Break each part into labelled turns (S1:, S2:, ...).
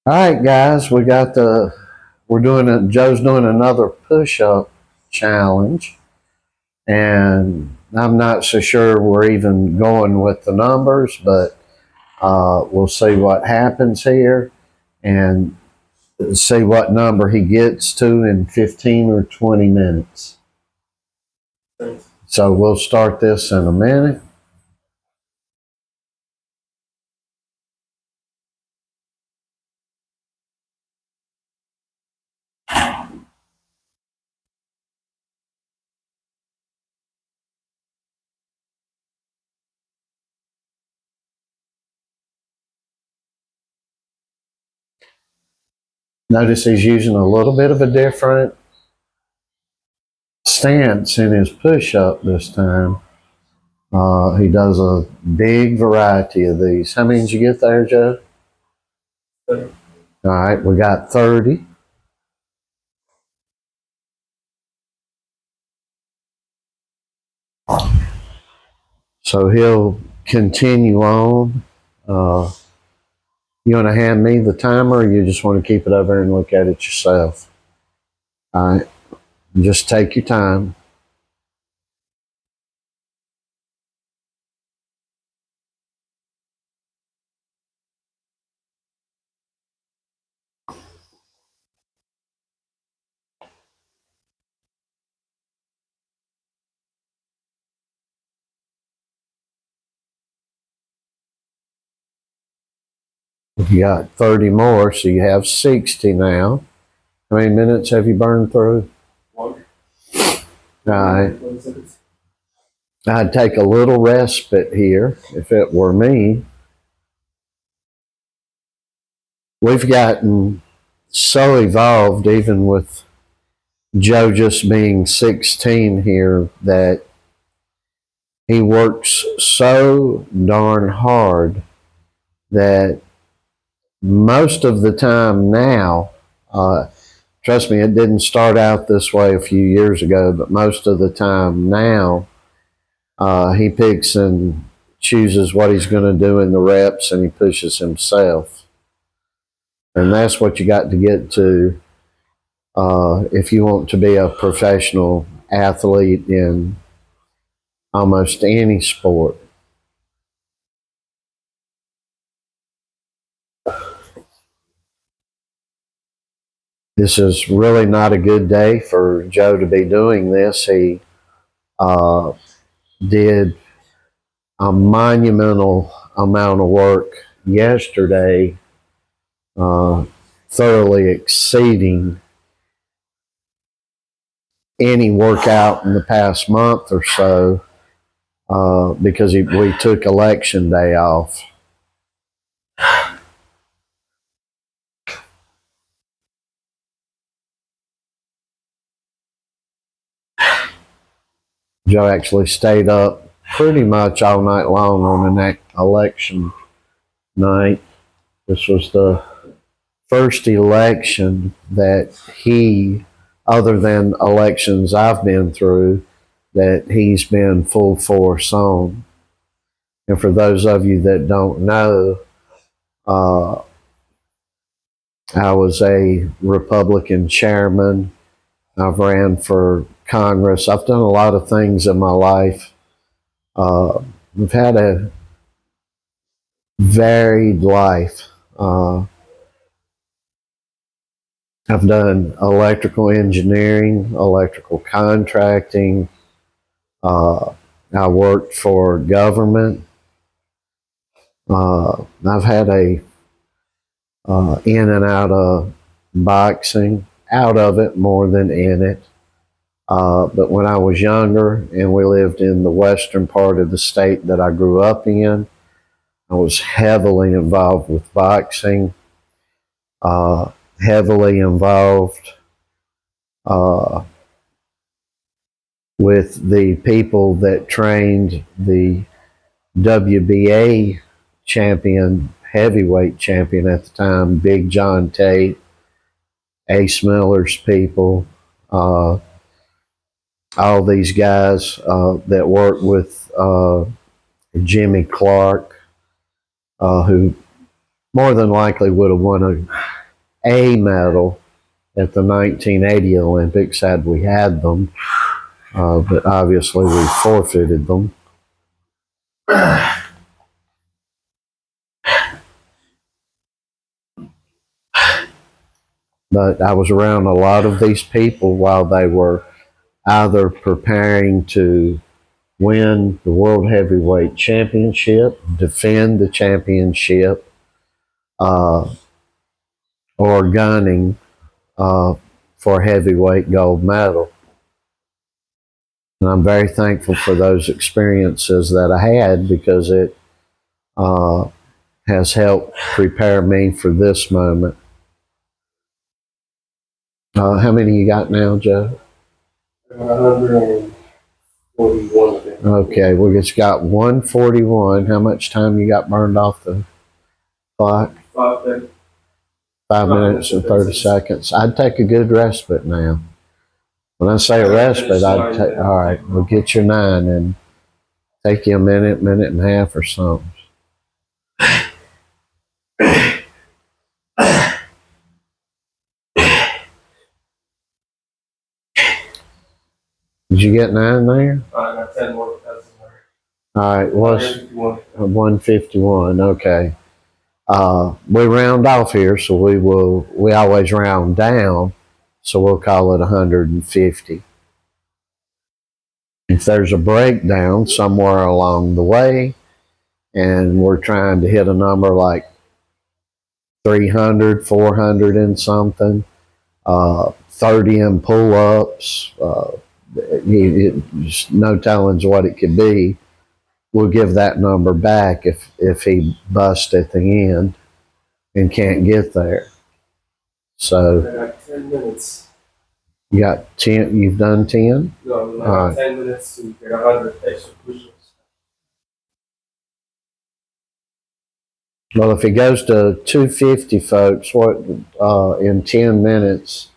S1: All right, guys, Joe's doing another push-up challenge, and I'm not so sure we're even going with the numbers, but we'll see what happens here and see what number he gets to in 15 or 20 minutes. So we'll start this in a minute. Notice he's using a little bit of a different stance in his push-up this time. He does a big variety of these. How many did you get there, Joe? 30. All right, we got 30. So he'll continue on. You want to hand me the timer, or you just want to keep it over and look at it yourself? All right, just take your time. You got 30 more, so you have 60 now. How many minutes have you burned through? 1. All right. I'd take a little respite here if it were me. We've gotten so evolved, even with Joe just being 16 here, that he works so darn hard that most of the time now, trust me, it didn't start out this way a few years ago, but most of the time now, he picks and chooses what he's going to do in the reps, and he pushes himself. And that's what you got to get to if you want to be a professional athlete in almost any sport. This is really not a good day for Joe to be doing this. He did a monumental amount of work yesterday, thoroughly exceeding any workout in the past month or so, because we took election day off. Joe actually stayed up pretty much all night long on an election night. This was the first election that he, other than elections I've been through, that he's been full force on. And for those of you that don't know, I was a Republican chairman. I've ran for Congress. I've done a lot of things in my life. I've had a varied life. I've done electrical engineering, electrical contracting. I worked for government. I've had a in and out of boxing, out of it more than in it. But when I was younger and we lived in the western part of the state that I grew up in, I was heavily involved with boxing, heavily involved with the people that trained the WBA champion, heavyweight champion at the time, Big John Tate, Ace Miller's people, all these guys that worked with Jimmy Clark, who more than likely would have won a medal at the 1980 Olympics had we had them, but obviously we forfeited them. But I was around a lot of these people while they were either preparing to win the World Heavyweight Championship, defend the championship, or gunning for a heavyweight gold medal. And I'm very thankful for those experiences that I had because it has helped prepare me for this moment. How many you got now, Joe?
S2: 141.
S1: Okay, we just got 141. How much time you got burned off the clock? 5 minutes and 30 seconds. I'd take a good respite now. When I say a respite, I'd take, all right, we'll get your 9 and take you a minute and a half or something. Did you get 9 there?
S2: I got 10 more.
S1: All right, was 151. Okay. We round off here, so we always round down, so we'll call it 150. If there's a breakdown somewhere along the way, and we're trying to hit a number like 300, 400 and something, 30 in pull-ups, no telling what it could be. We'll give that number back if he busts at the end and can't get there. So
S2: I got 10 minutes.
S1: You got 10. You've done 10.
S2: No, I got 10 minutes to get 100 extra push-ups.
S1: Well, if he goes to 250, folks, what in 10 minutes?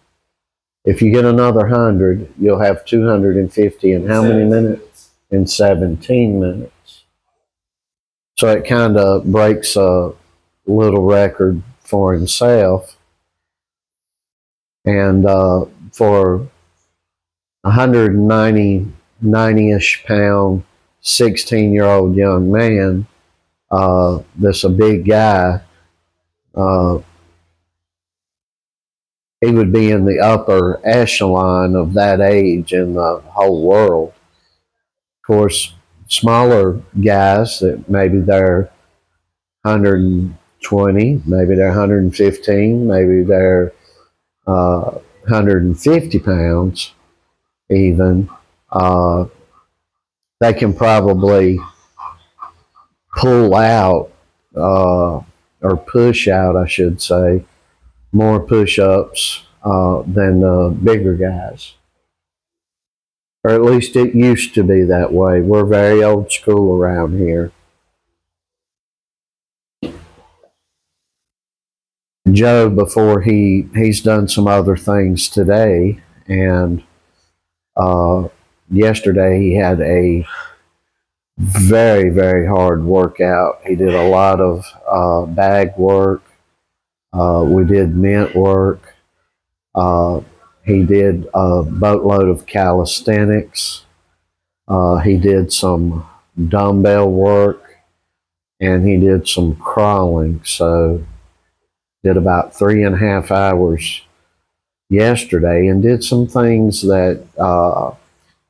S1: If you get another 100, you'll have 250 in how many minutes? In 17 minutes. So it kind of breaks a little record for himself. And for 190-ish pound, 16-year-old young man, that's a big guy, he would be in the upper echelon of that age in the whole world. Of course, smaller guys that maybe they're 120, maybe they're 115, maybe they're 150 pounds even, they can probably pull out or push out, I should say, more push-ups than the bigger guys. Or at least it used to be that way. We're very old school around here. Joe, before he's done some other things today, and yesterday he had a very, very hard workout. He did a lot of bag work. We did mint work. He did a boatload of calisthenics. He did some dumbbell work, and he did some crawling. So did about 3.5 hours yesterday, and did some things that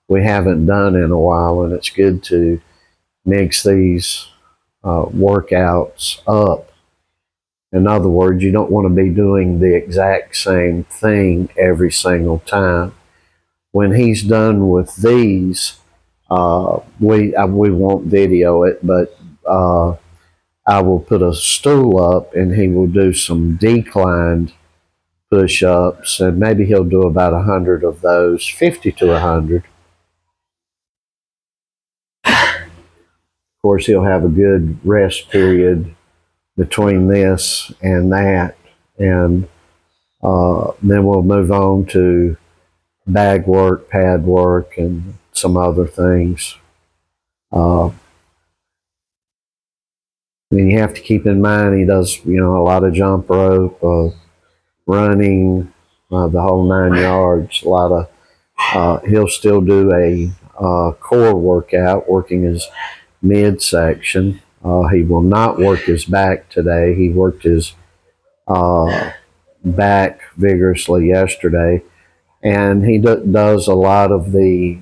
S1: we haven't done in a while, and it's good to mix these workouts up. In other words, you don't want to be doing the exact same thing every single time. When he's done with these, we won't video it, but I will put a stool up and he will do some declined push-ups, and maybe he'll do about 100 of those, 50 to 100. Of course, he'll have a good rest period between this and that, and then we'll move on to bag work, pad work, and some other things. And you have to keep in mind he does, a lot of jump rope, running, the whole 9 yards. A lot of he'll still do a core workout, working his midsection. He will not work his back today. He worked his back vigorously yesterday, and he does a lot of the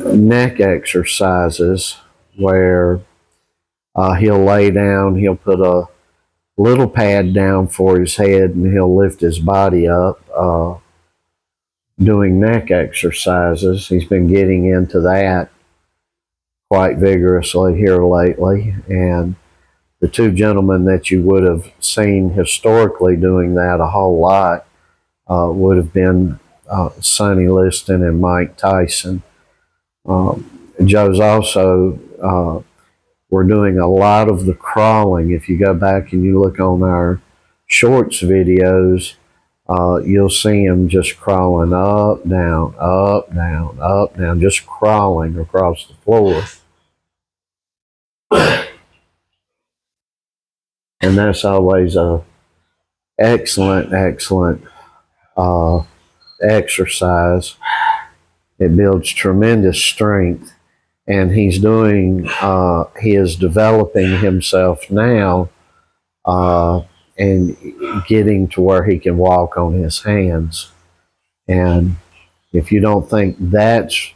S1: neck exercises where he'll lay down, he'll put a little pad down for his head, and he'll lift his body up doing neck exercises. He's been getting into that quite vigorously here lately, and the two gentlemen that you would have seen historically doing that a whole lot would have been Sonny Liston and Mike Tyson. Joe's also, we're doing a lot of the crawling. If you go back and you look on our shorts videos, you'll see him just crawling up, down, up, down, up, down, just crawling across the floor. And that's always a excellent exercise. It builds tremendous strength, and he is developing himself now, and getting to where he can walk on his hands. And if you don't think that's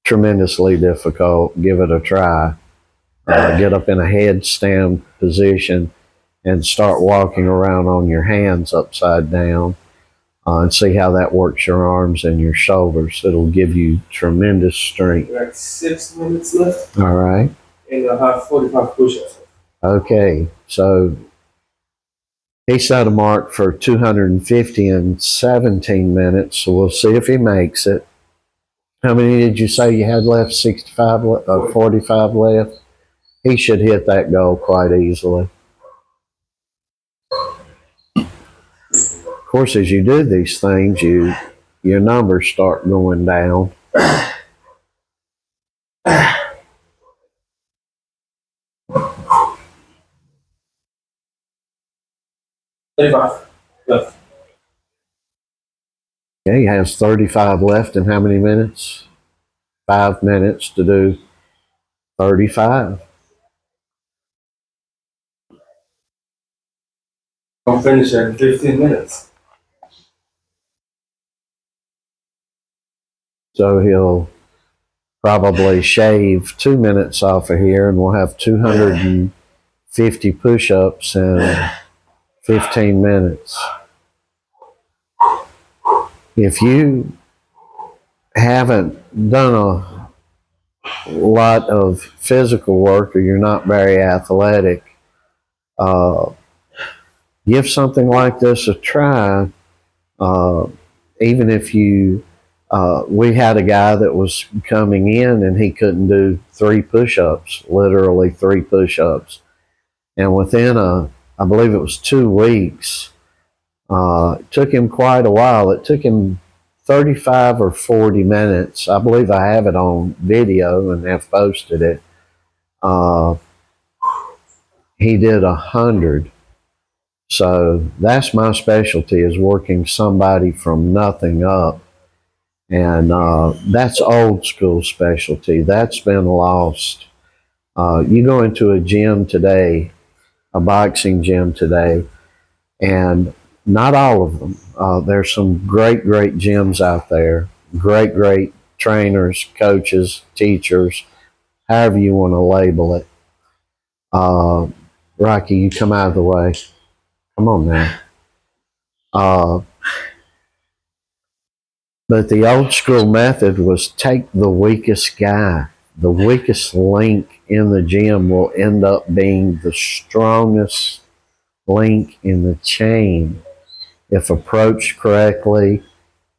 S1: tremendously difficult, give it a try. Get up in a headstand position and start walking around on your hands upside down, and see how that works your arms and your shoulders. It'll give you tremendous strength.
S2: Like 6 minutes left,
S1: All right.
S2: and I have 45 push-ups.
S1: Okay. So he set a mark for 250 in 17 minutes. So we'll see if he makes it. How many did you say you had left? 65, 45 left? He should hit that goal quite easily. Of course, as you do these things, your numbers start going down.
S2: Left.
S1: Okay, he has 35 left in how many minutes? 5 minutes to do 35.
S2: I'm finishing in 15 minutes.
S1: So he'll probably shave 2 minutes off of here, and we'll have 250 push-ups in 15 minutes. If you haven't done a lot of physical work, or you're not very athletic, give something like this a try. Even if we had a guy that was coming in and he couldn't do 3 push-ups, literally 3 push-ups. And within I believe it was 2 weeks, it took him quite a while. It took him 35 or 40 minutes. I believe I have it on video and have posted it. He did 100. So that's my specialty, is working somebody from nothing up. And that's old school specialty. That's been lost. You go into a gym today, a boxing gym today, and not all of them. There's some great gyms out there. Great trainers, coaches, teachers, however you want to label it. Rocky, you come out of the way. Come on now. But the old school method was take the weakest guy. The weakest link in the gym will end up being the strongest link in the chain if approached correctly,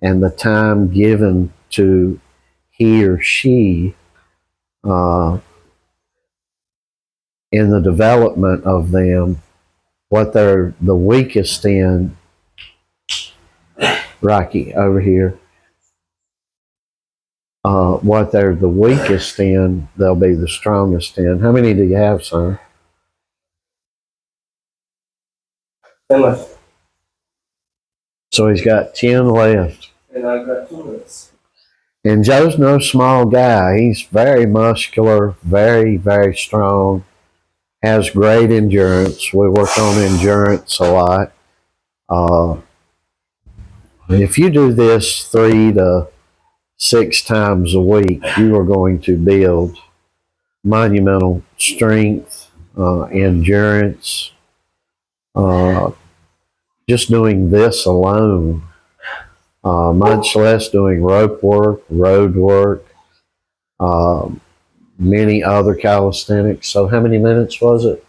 S1: and the time given to he or she in the development of them, what they're the weakest in. Rocky, over here. What they're the weakest in, they'll be the strongest in. How many do you have, son?
S2: 10 left.
S1: So he's got 10 left.
S2: And I got 2 minutes.
S1: And Joe's no small guy. He's very muscular, very, very strong, has great endurance. We work on endurance a lot. If you do this 3 to 6 times a week, you are going to build monumental strength, endurance. Just doing this alone, much less doing rope work, road work, many other calisthenics. So how many minutes was it?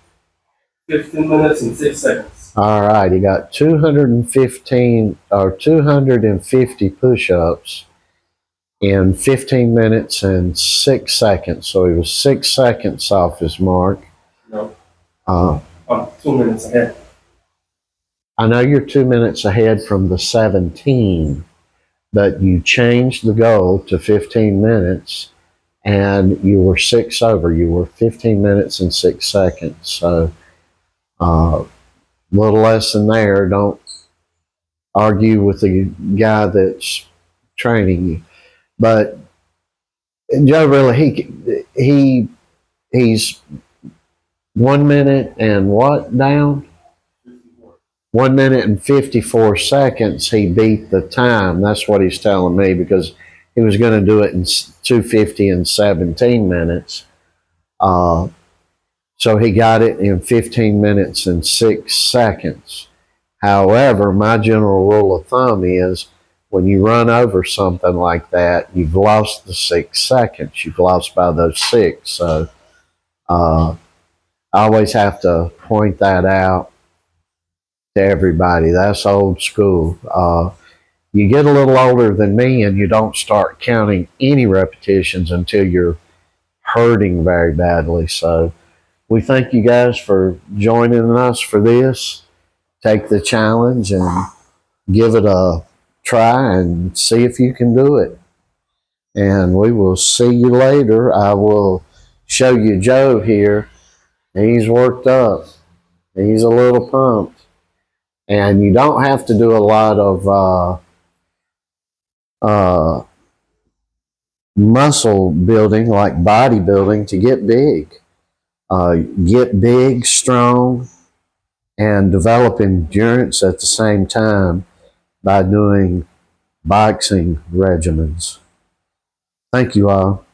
S2: 15 minutes and 6 seconds.
S1: All right, he got 215 or 250 push-ups in 15 minutes and 6 seconds. So he was 6 seconds off his mark.
S2: No,
S1: Uh,
S2: I'm 2 minutes ahead.
S1: I know you're 2 minutes ahead from the 17, but you changed the goal to 15 minutes and you were 6 over. You were 15 minutes and 6 seconds. So, little lesson there. Don't argue with the guy that's training you. But Joe, really, he's 1 minute and what down? 1 minute and 54 seconds. He beat the time. That's what he's telling me, because he was going to do it in 250 and 17 minutes. So he got it in 15 minutes and 6 seconds. However, my general rule of thumb is when you run over something like that, you've lost the 6 seconds. You've lost by those 6. So I always have to point that out to everybody. That's old school. You get a little older than me and you don't start counting any repetitions until you're hurting very badly. So we thank you guys for joining us for this. Take the challenge and give it a try and see if you can do it. And we will see you later. I will show you Joe here. He's worked up. He's a little pumped. And you don't have to do a lot of muscle building like bodybuilding to get big. Get big, strong, and develop endurance at the same time by doing boxing regimens. Thank you all.